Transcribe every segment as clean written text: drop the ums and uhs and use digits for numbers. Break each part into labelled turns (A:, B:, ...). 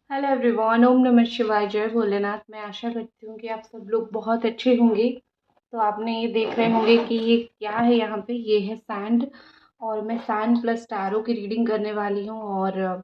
A: Hello everyone, ओम नमः शिवाय, जय भोलेनाथ। मैं आशा करती हूँ कि आप सब लोग बहुत अच्छे होंगे। तो आपने ये देख रहे होंगे कि ये क्या है, यहाँ पे ये है सैंड। और मैं सैंड प्लस टैरो की रीडिंग करने वाली हूँ। और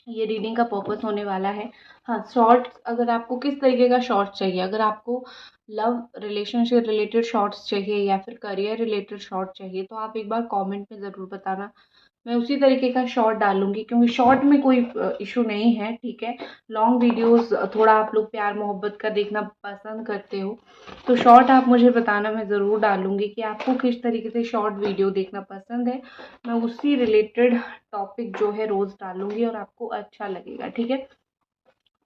A: ये रीडिंग का पर्पस होने वाला है, हाँ, शॉर्ट्स। अगर आपको किस तरीके का शॉर्ट्स चाहिए, अगर आपको लव रिलेशनशिप रिलेटेड शॉर्ट्स चाहिए या फिर करियर रिलेटेड शॉर्ट चाहिए, तो आप एक बार कमेंट में ज़रूर बताना। मैं उसी तरीके का शॉर्ट डालूंगी, क्योंकि शॉर्ट में कोई इशू नहीं है, ठीक है। लॉन्ग वीडियोस थोड़ा आप लोग प्यार मोहब्बत का देखना पसंद करते हो, तो शॉर्ट आप मुझे बताना, मैं ज़रूर डालूंगी कि आपको किस तरीके से शॉर्ट वीडियो देखना पसंद है। मैं उसी रिलेटेड टॉपिक जो है रोज़ डालूंगी और आपको अच्छा लगेगा, ठीक है।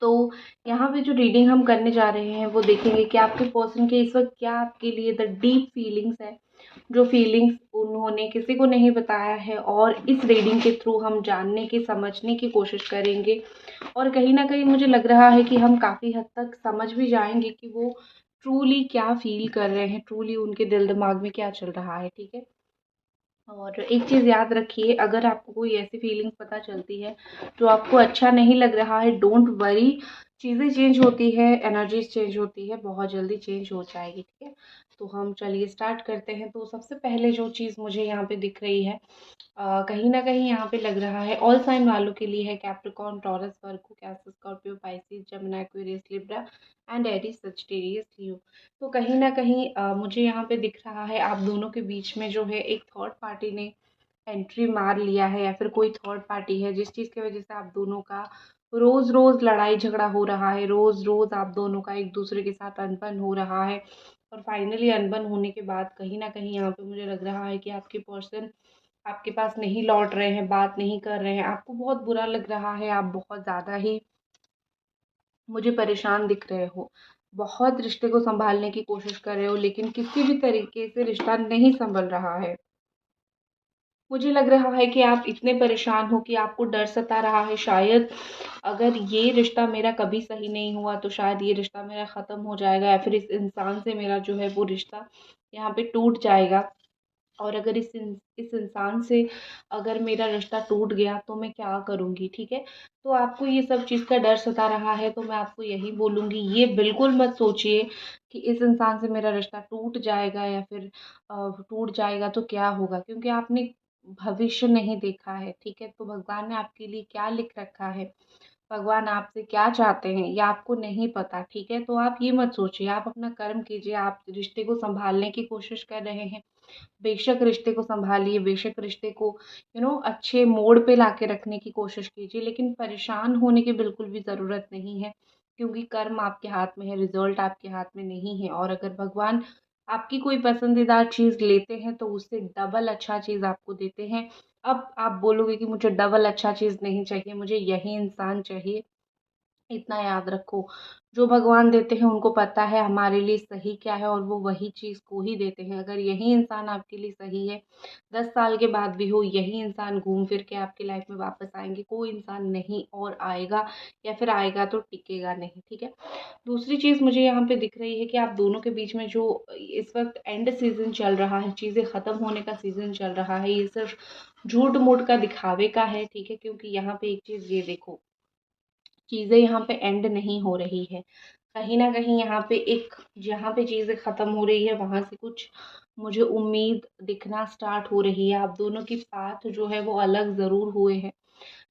A: तो यहाँ पे जो रीडिंग हम करने जा रहे हैं वो देखेंगे कि आपके पर्सन के इस वक्त क्या आपके लिए द डीप फीलिंग्स है, जो फीलिंग्स उन्होंने किसी को नहीं बताया है। और इस रीडिंग के थ्रू हम जानने की समझने की कोशिश करेंगे। और कहीं ना कहीं मुझे लग रहा है कि हम काफ़ी हद तक समझ भी जाएंगे कि वो ट्रूली क्या फील कर रहे हैं, ट्रूली उनके दिल दिमाग में क्या चल रहा है, ठीक है। और एक चीज़ याद रखिए, अगर आपको कोई ऐसी फीलिंग्स पता चलती है जो आपको अच्छा नहीं लग रहा है, डोंट वरी। चीज़ें चेंज होती है, एनर्जीज चेंज होती है, बहुत जल्दी चेंज हो जाएगी, ठीक है। तो हम चलिए स्टार्ट करते हैं। तो सबसे पहले जो चीज़ मुझे यहाँ पे दिख रही है, कहीं न कहीं यहाँ पे लग रहा है ऑल साइन वालों के लिए है, Capricorn, Taurus, Virgo, Cancer, Scorpio, Pisces, Gemini, Aquarius, Libra and Aries, Sagittarius, Leo. तो कहीं न कहीं मुझे यहाँ पे दिख रहा है आप दोनों के बीच में जो है एक थर्ड पार्टी ने एंट्री मार लिया है, या फिर कोई थर्ड पार्टी है जिस चीज़ की वजह से आप दोनों का रोज़-रोज़ लड़ाई झगड़ा हो रहा है, रोज़-रोज़ आप दोनों का एक दूसरे के साथ अनबन हो रहा है। और फाइनली अनबन होने के बाद कहीं न कहीं यहाँ पे मुझे लग रहा है कि आपके पर्सन आपके पास नहीं लौट रहे हैं, बात नहीं कर रहे हैं, आपको बहुत बुरा लग रहा है, आप बहुत ज़्यादा ही मुझे परेशान दिख रहे हो। बहुत रिश्ते को सँभालने की कोशिश कर रहे हो, लेकिन किसी भी तरीके से रिश्ता नहीं सँभल रहा है। मुझे लग रहा है कि आप इतने परेशान हो कि आपको डर सता रहा है, शायद अगर ये रिश्ता मेरा कभी सही नहीं हुआ तो शायद ये रिश्ता मेरा ख़त्म हो जाएगा, या फिर इस इंसान से मेरा जो है वो रिश्ता यहाँ पे टूट जाएगा। और अगर इस इंसान से अगर मेरा रिश्ता टूट गया तो मैं क्या करूँगी, ठीक है। तो आपको ये सब चीज़ का डर सता रहा है, तो मैं आपको यही बोलूँगी, ये बिल्कुल मत सोचिए कि इस इंसान से मेरा रिश्ता टूट जाएगा, या फिर टूट जाएगा तो क्या होगा, क्योंकि आपने भविष्य नहीं देखा है, ठीक है। तो भगवान ने आपके लिए क्या लिख रखा है, भगवान आपसे क्या चाहते हैं, ये आपको नहीं पता, ठीक है। तो आप ये मत सोचिए, आप अपना कर्म कीजिए, आप रिश्ते को सँभालने की कोशिश कर रहे हैं। बेशक रिश्ते को सँभालिए, बेशक रिश्ते को अच्छे मोड़ पे लाके रखने की कोशिश कीजिए, लेकिन परेशान होने की बिल्कुल भी ज़रूरत नहीं है, क्योंकि कर्म आपके हाथ में है, रिज़ल्ट आपके हाथ में नहीं है। और अगर भगवान आपकी कोई पसंदीदा चीज़ लेते हैं तो उससे डबल अच्छा चीज़ आपको देते हैं। अब आप बोलोगे कि मुझे डबल अच्छा चीज़ नहीं चाहिए, मुझे यही इंसान चाहिए। इतना याद रखो, जो भगवान देते हैं उनको पता है हमारे लिए सही क्या है, और वो वही चीज़ को ही देते हैं। अगर यही इंसान आपके लिए सही है, 10 साल के बाद भी हो, यही इंसान घूम फिर के आपकी लाइफ में वापस आएँगे, कोई इंसान नहीं और आएगा, या फिर आएगा तो टिकेगा नहीं, ठीक है। दूसरी चीज़ मुझे यहाँ पे दिख रही है कि आप दोनों के बीच में जो इस वक़्त एंड सीज़न चल रहा है, चीज़ें ख़त्म होने का सीज़न चल रहा है, ये सिर्फ़ झूठ-मूठ का दिखावे का है, ठीक है। क्योंकि यहाँ पे एक चीज़ ये देखो, चीज़ें यहाँ पे एंड नहीं हो रही है। कहीं न कहीं यहाँ पे एक जहाँ पे चीज़ें ख़त्म हो रही है, वहाँ से कुछ मुझे उम्मीद दिखना स्टार्ट हो रही है। आप दोनों की पाथ जो है वो अलग ज़रूर हुए हैं,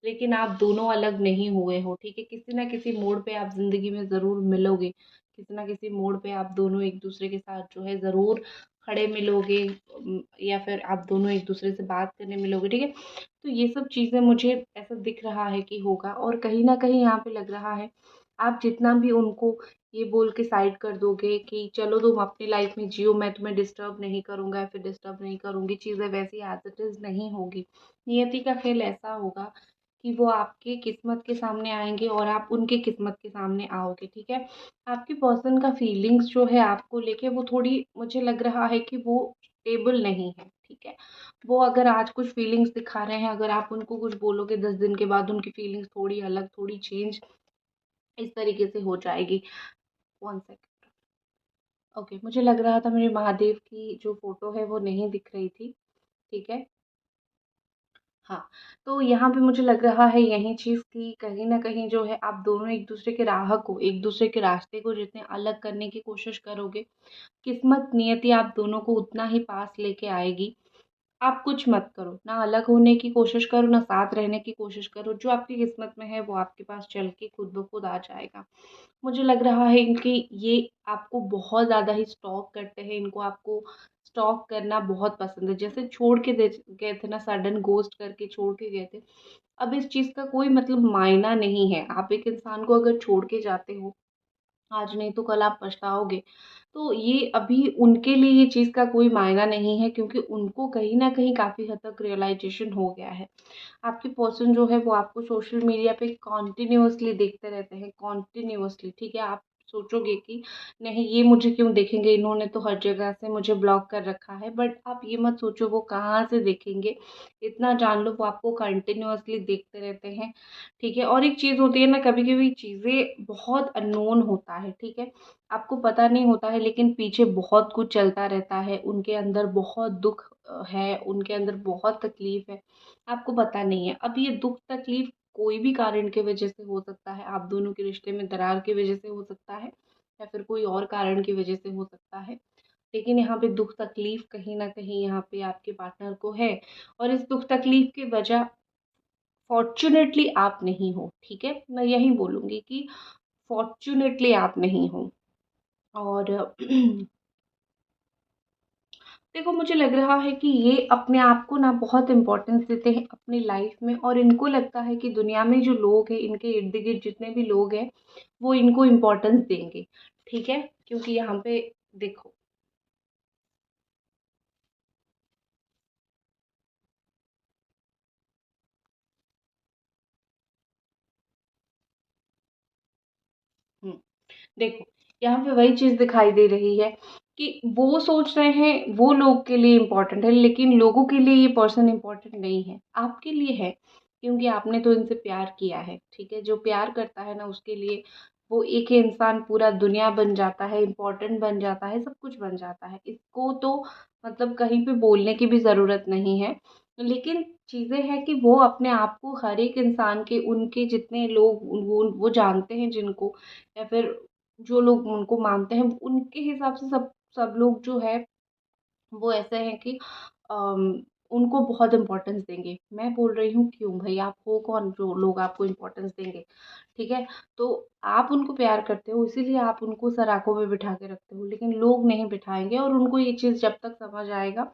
A: लेकिन आप दोनों अलग नहीं हुए हो, ठीक है। किसी न किसी मोड़ पे आप ज़िंदगी में ज़रूर मिलोगे। किसी न किसी मोड़ पे आप दोनों एक-दूसरे के साथ जो है ज़रूर खड़े मिलोगे, या फिर आप दोनों एक-दूसरे से बात करने मिलोगे, ठीक है। तो ये सब चीज़ें मुझे ऐसा दिख रहा है कि होगा। और कहीं न कहीं यहाँ पे लग रहा है, आप जितना भी उनको ये बोल के साइड कर दोगे कि चलो तुम अपनी लाइफ़ में जियो, मैं तुम्हें डिस्टर्ब नहीं करूँगा या फिर डिस्टर्ब नहीं करूँगी, चीज़ें वैसी एज़ इट इज़ नहीं होगी। नियति का खेल ऐसा होगा कि वो आपकी किस्मत के सामने आएँगे और आप उनकी किस्मत के सामने आओगे, ठीक है। आपके पर्सन का फीलिंग्स जो है आपको लेके, वो थोड़ी मुझे लग रहा है कि वो स्टेबल नहीं है, ठीक है। वो अगर आज कुछ फीलिंग्स दिखा रहे हैं, अगर आप उनको कुछ बोलोगे 10 दिन के बाद उनकी फीलिंग्स थोड़ी अलग, थोड़ी चेंज इस तरीके से हो जाएगी। 1 सेकंड। ओके, मुझे लग रहा था मेरे महादेव की जो फ़ोटो है वो नहीं दिख रही थी, ठीक है। हाँ, तो यहाँ पे मुझे लग रहा है यही चीज़ कि कहीं न कहीं जो है आप दोनों एक-दूसरे के राह को, एक-दूसरे के रास्ते को जितने अलग करने की कोशिश करोगे, किस्मत, नियति आप दोनों को उतना ही पास लेके आएगी। आप कुछ मत करो, ना अलग होने की कोशिश करो, ना साथ रहने की कोशिश करो, जो आपकी किस्मत में है वो आपके पास चल के खुद ब खुद आ जाएगा। मुझे लग रहा है कि ये आपको बहुत ज़्यादा ही स्टॉक करते हैं, इनको आपको स्टॉक करना बहुत पसंद है। जैसे छोड़ के दे गए थे ना, सडन गोस्ट करके छोड़ के गए थे। अब इस चीज़ का कोई मतलब मायना नहीं है। आप एक इंसान को अगर छोड़ के जाते हो, आज नहीं तो कल आप पछताओगे। तो ये अभी उनके लिए ये चीज़ का कोई मायना नहीं है, क्योंकि उनको कहीं न कहीं काफ़ी हद तक रियलाइज़ेशन हो गया है। आपके पर्सन जो है वो आपको सोशल मीडिया पे कंटिन्यूअसली देखते रहते हैं, कंटिन्यूअसली, ठीक है? आप सोचोगे कि नहीं, ये मुझे क्यों देखेंगे, इन्होंने तो हर जगह से मुझे ब्लॉक कर रखा है, बट आप ये मत सोचो वो कहाँ से देखेंगे। इतना जान लो वो आपको कंटिन्यूअसली देखते रहते हैं, ठीक है? और एक चीज़ होती है ना, कभी-कभी चीज़ें बहुत अननोन होता है, ठीक है? आपको पता नहीं होता है लेकिन पीछे बहुत कुछ चलता रहता है, उनके अंदर बहुत दुःख है, उनके अंदर बहुत तकलीफ़ है, आपको पता नहीं है। अब ये दुःख तकलीफ़ कोई भी कारण की वजह से हो सकता है, आप दोनों के रिश्ते में दरार की वजह से हो सकता है, या फिर कोई और कारण की वजह से हो सकता है। लेकिन यहाँ पे दुःख तकलीफ़ कहीं न कहीं यहाँ पे आपके पार्टनर को है, और इस दुःख तकलीफ़ की वजह फ़ॉर्च्यूनेटली आप नहीं हो, ठीक है? मैं यही बोलूँगी कि फ़ॉर्च्यूनेटली आप नहीं हो। और देखो, मुझे लग रहा है कि ये अपने आप को ना बहुत इम्पोर्टेंस देते हैं अपनी लाइफ में, और इनको लगता है कि दुनिया में जो लोग हैं, इनके इर्द-गिर्द जितने भी लोग हैं, वो इनको इम्पोर्टेंस देंगे, ठीक है? क्योंकि यहाँ पे देखो, हुँ, देखो, यहाँ पे वही चीज़ दिखाई दे रही है कि वो सोच रहे हैं वो लोग के लिए इम्पोर्टेंट है, लेकिन लोगों के लिए ये पर्सन इम्पोर्टेंट नहीं है, आपके लिए है, क्योंकि आपने तो इनसे प्यार किया है, ठीक है? जो प्यार करता है ना, उसके लिए वो एक ही इंसान पूरा दुनिया बन जाता है, इम्पोर्टेंट बन जाता है, सब कुछ बन जाता है। इसको तो मतलब कहीं पे बोलने की भी ज़रूरत नहीं है। लेकिन चीज़ें हैं कि वो अपने आप को हर एक इंसान के, उनके जितने लोग वो जानते हैं जिनको, या फिर जो लोग उनको मानते हैं, उनके हिसाब से सब सब लोग जो है वो ऐसे हैं कि उनको बहुत इम्पोर्टेंस देंगे। मैं बोल रही हूँ क्यों भई, आप हो कौन जो लोग आपको इम्पोर्टेंस देंगे, ठीक है? तो आप उनको प्यार करते हो, इसीलिए आप उनको सर आँखों पे बिठा के रखते हो, लेकिन लोग नहीं बिठाएँगे, और उनको ये चीज़ जब तक समझ आएगा,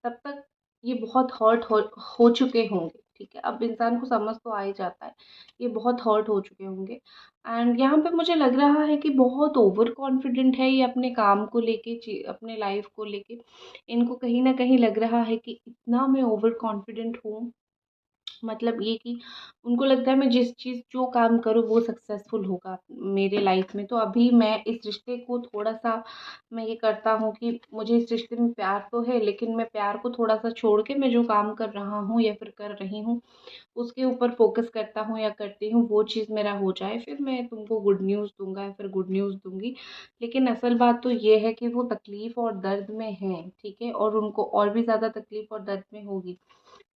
A: तब तक ये बहुत हर्ट हो चुके होंगे, ठीक है? अब इंसान को समझ तो आ ही जाता है, ये बहुत हर्ट हो चुके होंगे। एंड यहाँ पे मुझे लग रहा है कि बहुत ओवर कॉन्फिडेंट है ये अपने काम को लेके, अपने लाइफ़ को लेके। इनको कहीं न कहीं लग रहा है कि इतना मैं ओवर कॉन्फिडेंट हूँ, मतलब ये कि उनको लगता है मैं जिस चीज़ जो काम करूँ वो सक्सेसफुल होगा मेरे लाइफ में। तो अभी मैं इस रिश्ते को थोड़ा-सा, मैं ये करता हूँ कि मुझे इस रिश्ते में प्यार तो है, लेकिन मैं प्यार को थोड़ा-सा छोड़ के मैं जो काम कर रहा हूँ या फिर कर रही हूँ, उसके ऊपर फ़ोकस करता हूँ या करती हूँ, वो चीज़ मेरा हो जाए, फिर मैं तुमको गुड न्यूज़ दूँगा या फिर गुड न्यूज़ दूँगी। लेकिन असल बात तो ये है कि वो तकलीफ़ और दर्द में हैं, ठीक है? और उनको और भी ज़्यादा तकलीफ़ और दर्द में होगी।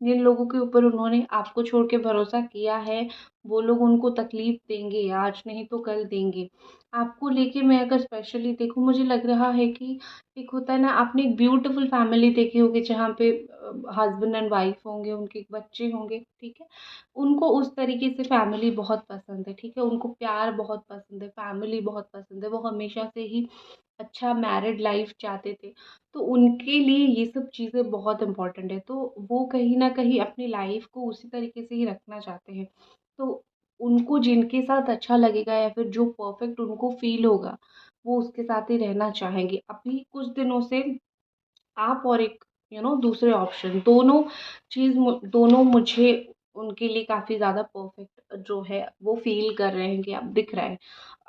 A: जिन लोगों के ऊपर उन्होंने आपको छोड़ के भरोसा किया है, वो लोग उनको तकलीफ़ देंगे, आज नहीं तो कल देंगे। आपको लेके मैं अगर स्पेशली देखूँ, मुझे लग रहा है कि एक होता है ना, आपने एक ब्यूटीफुल फैमिली देखी होगी जहाँ पे हस्बैंड एंड वाइफ होंगे, उनके बच्चे होंगे, ठीक है? उनको उस तरीके से फैमिली बहुत पसंद है, ठीक है? उनको प्यार बहुत पसंद है, फैमिली बहुत पसंद है, वो हमेशा से ही अच्छा मैरिड लाइफ़ चाहते थे। तो उनके लिए ये सब चीज़ें बहुत इम्पोर्टेंट है, तो वो कहीं न कहीं अपनी लाइफ़ को उसी तरीके से ही रखना चाहते हैं। तो उनको जिनके साथ अच्छा लगेगा या फिर जो परफ़ेक्ट उनको फ़ील होगा, वो उसके साथ ही रहना चाहेंगे। अभी कुछ दिनों से आप और एक दूसरे ऑप्शन, दोनों मुझे उनके लिए काफ़ी ज़्यादा परफ़ेक्ट जो है वो फ़ील कर रहे हैं कि अब दिख रहा है।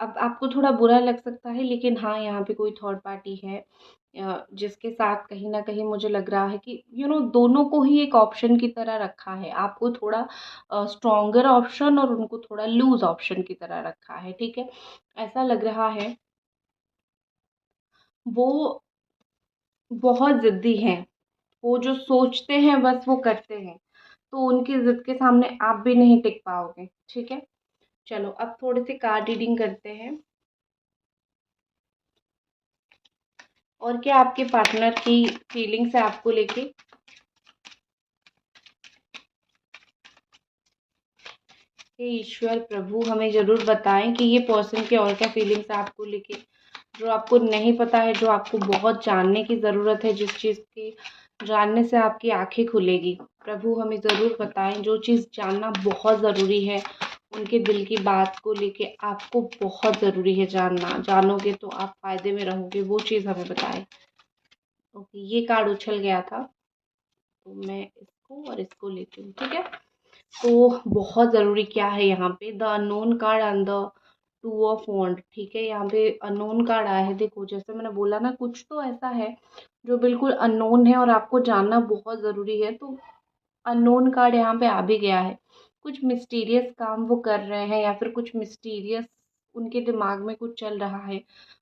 A: अब आपको थोड़ा बुरा लग सकता है, लेकिन हाँ, यहाँ पे कोई थर्ड पार्टी है जिसके साथ कहीं न कहीं मुझे लग रहा है कि दोनों को ही एक ऑप्शन की तरह रखा है। आपको थोड़ा स्ट्रॉन्गर ऑप्शन और उनको थोड़ा लूज़ ऑप्शन की तरह रखा है, ठीक है? ऐसा लग रहा है वो बहुत ज़िद्दी हैं। वो जो सोचते हैं बस वो करते हैं। तो उनकी ज़िद के सामने आप भी नहीं टिक पाओगे, ठीक है। चलो अब थोड़ी सी कार्ड रीडिंग करते हैं। और क्या आपके पार्टनर की फीलिंग्स है आपको लेके? हे ईश्वर प्रभु, हमें ज़रूर बताएं कि ये पर्सन की और क्या फीलिंग्स है आपको लेके, जो आपको नहीं पता है, जो आपको बहुत जानने की ज़रूरत है, जिस चीज़ की जानने से आपकी आंखें खुलेगी। प्रभु हमें ज़रूर बताएं, जो चीज़ जानना बहुत ज़रूरी है, उनके दिल की बात को लेके आपको बहुत ज़रूरी है जानना। जानोगे तो आप फ़ायदे में रहोगे, वो चीज़ हमें बताएं। ओके, ये कार्ड उछल गया था, तो मैं इसको और इसको लेती हूँ, ठीक है। तो बहुत ज़रूरी क्या है यहाँ पे, the unknown card and the two of wand, ठीक है। यहाँ पे अननोन कार्ड आया है। देखो जैसे मैंने बोला ना, कुछ तो ऐसा है जो बिल्कुल अननोन है और आपको जानना बहुत ज़रूरी है, तो अननोन कार्ड यहाँ पे आ भी गया है। कुछ मिस्टीरियस काम वो कर रहे हैं, या फिर कुछ मिस्टीरियस उनके दिमाग में कुछ चल रहा है,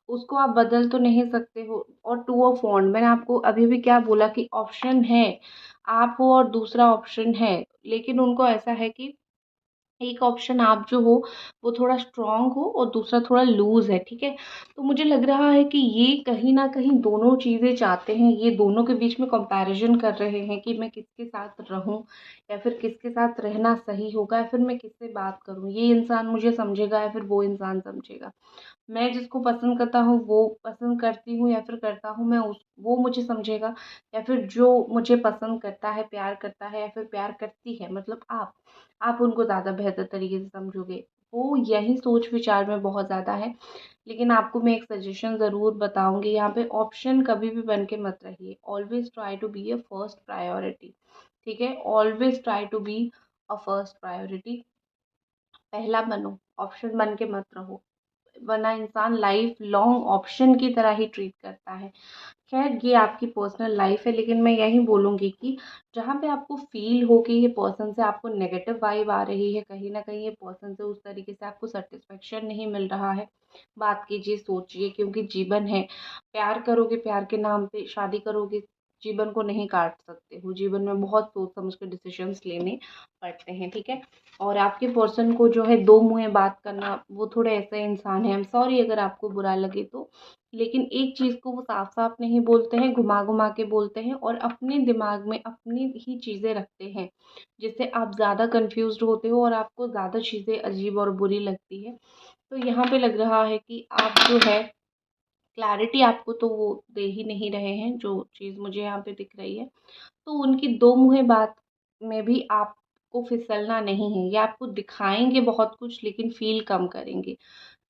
A: उसको आप बदल तो नहीं सकते हो। और टू ऑफ वॉन्ड, मैंने आपको अभी भी क्या बोला कि ऑप्शन है, आप हो और दूसरा ऑप्शन है, लेकिन उनको ऐसा है कि एक ऑप्शन आप जो हो वो थोड़ा स्ट्रॉन्ग हो और दूसरा थोड़ा लूज़ है, ठीक है। तो मुझे लग रहा है कि ये कहीं न कहीं दोनों चीज़ें चाहते हैं, ये दोनों के बीच में कंपैरिज़न कर रहे हैं कि मैं किसके साथ रहूँ, या फिर किसके साथ रहना सही होगा, या फिर मैं किससे बात करूँ। ये इंसान मुझे समझेगा या फिर वो इंसान समझेगा। मैं जिसको पसंद करता हूँ वो पसंद करती हूँ या फिर करता हूँ, मैं उस वो मुझे समझेगा, या फिर जो मुझे पसंद करता है, प्यार करता है या फिर प्यार करती है, मतलब आप उनको ज़्यादा बेहतर तरीके से समझोगे। वो यही सोच विचार में बहुत ज़्यादा है। लेकिन आपको मैं एक सजेशन ज़रूर बताऊँगी, यहाँ पे ऑप्शन कभी भी बन के मत रहिए। Always try to be a first priority, ठीक है। Always try to be a first priority. पहला बनो, ऑप्शन बन के मत रहो, वरना इंसान लाइफ लॉन्ग ऑप्शन की तरह ही ट्रीट करता है। खैर ये आपकी पर्सनल लाइफ है, लेकिन मैं यही बोलूँगी कि जहाँ पे आपको फ़ील हो कि ये पर्सन से आपको नेगेटिव वाइब आ रही है, कहीं न कहीं ये पर्सन से उस तरीके से आपको सैटिस्फैक्शन नहीं मिल रहा है, बात कीजिए, सोचिए, क्योंकि जीवन है। प्यार करोगे, प्यार के नाम पे शादी करोगे, जीवन को नहीं काट सकते हो। जीवन में बहुत सोच समझ के डिसीजंस लेने पड़ते हैं, ठीक है। और आपके पर्सन को जो है दो मुँहे बात करना, वो थोड़े ऐसे इंसान हैं, आई एम सॉरी अगर आपको बुरा लगे तो, लेकिन एक चीज़ को वो साफ-साफ नहीं बोलते हैं, घुमा-घुमा के बोलते हैं और अपने दिमाग में अपनी ही चीज़ें रखते हैं, जिससे आप ज़्यादा कन्फ्यूज़्ड होते हो और आपको ज़्यादा चीज़ें अजीब और बुरी लगती है। तो यहाँ पे लग रहा है कि आप जो है क्लैरिटी आपको तो वो दे ही नहीं रहे हैं, जो चीज़ मुझे यहाँ पे दिख रही है। तो उनकी दो मुँहे बात में भी आपको फिसलना नहीं है। ये आपको दिखाएँगे बहुत कुछ लेकिन फ़ील कम करेंगे,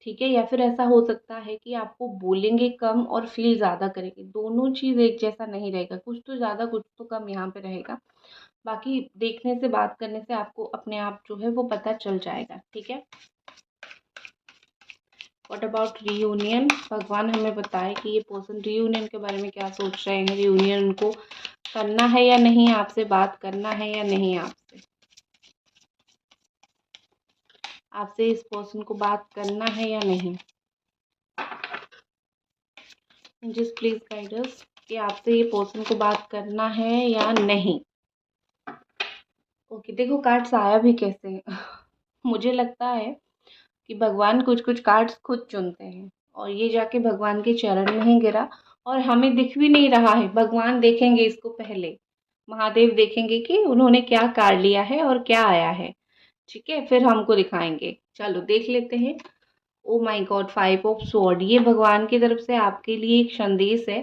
A: ठीक है? या फिर ऐसा हो सकता है कि आपको बोलेंगे कम और फ़ील ज़्यादा करेंगे। दोनों चीज़ एक जैसा नहीं रहेगा, कुछ तो ज़्यादा कुछ तो कम यहाँ पे रहेगा। बाकी देखने से, बात करने से आपको अपने आप जो है वो पता चल जाएगा, ठीक है? What about reunion? भगवान हमें बताएं कि ये पर्सन रीयूनियन के बारे में क्या सोच रहे हैं। रीयूनियन उनको करना है या नहीं, आपसे बात करना है या नहीं, आपसे इस पर्सन को बात करना है या नहीं। जस्ट प्लीज गाइड अस कि आपसे ये पर्सन को बात करना है या नहीं। ओके, देखो कार्ड्स आया भी कैसे मुझे लगता है कि भगवान कुछ कुछ कार्ड्स खुद चुनते हैं और ये जाके भगवान के चरण में ही गिरा, और हमें दिख भी नहीं रहा है। भगवान देखेंगे इसको पहले, महादेव देखेंगे कि उन्होंने क्या कार्ड लिया है और क्या आया है, ठीक है, फिर हमको दिखाएंगे। चलो देख लेते हैं। Oh my God, 5 of sword, ये भगवान की तरफ से आपके लिए एक संदेश है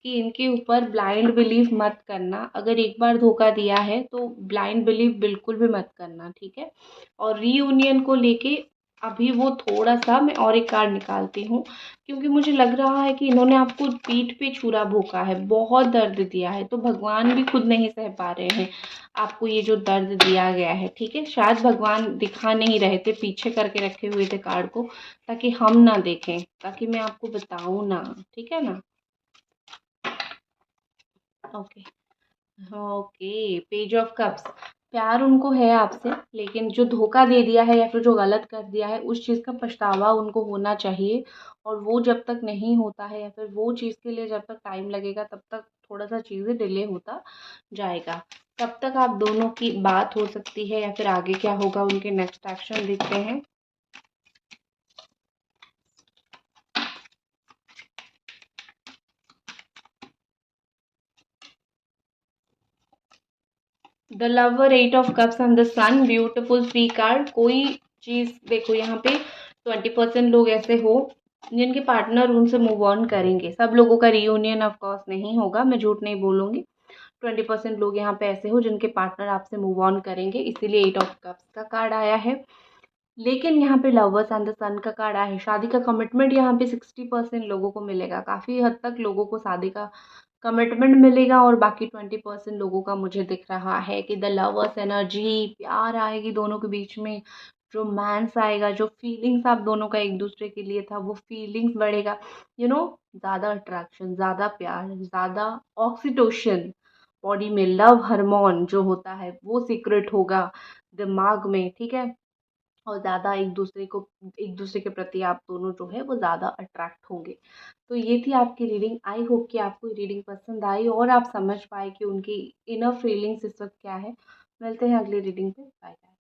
A: कि इनके ऊपर ब्लाइंड बिलीव मत करना। अगर एक बार धोखा दिया है तो ब्लाइंड बिलीव बिल्कुल भी मत करना, ठीक है। और रीयूनियन को लेके अभी वो थोड़ा सा, मैं और एक कार्ड निकालती हूँ, क्योंकि मुझे लग रहा है कि इन्होंने आपको पीठ पे छुरा भोंका है, बहुत दर्द दिया है, तो भगवान भी खुद नहीं सह पा रहे हैं आपको ये जो दर्द दिया गया है, ठीक है। शायद भगवान दिखा नहीं रहे थे, पीछे करके रखे हुए थे कार्ड को, ताकि हम ना देखें, ताकि मैं आपको बताऊं ना, ठीक है ना। Okay, okay, page of cups, प्यार उनको है आपसे, लेकिन जो धोखा दे दिया है या फिर जो गलत कर दिया है उस चीज़ का पछतावा उनको होना चाहिए, और वो जब तक नहीं होता है या फिर वो चीज़ के लिए जब तक टाइम लगेगा तब तक थोड़ा सा चीज़ें डिले होता जाएगा। तब तक आप दोनों की बात हो सकती है या फिर आगे क्या होगा उनके नेक्स्ट एक्शन देखते हैं। The lover, 8 of cups and the sun, beautiful 3 card. कोई चीज़ देखो यहाँ पे 20% लोग ऐसे हो जिनके पार्टनर उनसे मूव ऑन करेंगे। सब लोगों का रियूनियन ऑफ कोर्स नहीं होगा, मैं झूठ नहीं बोलूँगी। 20% लोग यहाँ पे ऐसे हो जिनके पार्टनर आपसे मूव ऑन करेंगे, इसीलिए 8 ऑफ कप्स का कार्ड आया है। लेकिन यहाँ पे लवर्स एंड द सन का कार्ड आया है। शादी का कमिटमेंट यहाँ पे 60% लोगों को मिलेगा। काफ़ी हद तक लोगों को शादी का कमिटमेंट मिलेगा और बाकी 20% लोगों का मुझे दिख रहा है कि द लवर्स एनर्जी, प्यार आएगी दोनों के बीच में, रोमांस आएगा, जो फीलिंग्स आप दोनों का एक दूसरे के लिए था वो फीलिंग्स बढ़ेगा। ज़्यादा अट्रैक्शन, ज़्यादा प्यार, ज़्यादा ऑक्सीटोशन, बॉडी में लव हार्मोन जो होता है वो सीक्रेट होगा दिमाग में, ठीक है। और ज़्यादा एक दूसरे के प्रति आप दोनों जो है वो ज़्यादा अट्रैक्ट होंगे। तो ये थी आपकी रीडिंग। आई होप कि आपको ये रीडिंग पसंद आई और आप समझ पाए कि उनकी इनर फीलिंग्स इस वक्त क्या है। मिलते हैं अगली रीडिंग पे। Bye bye.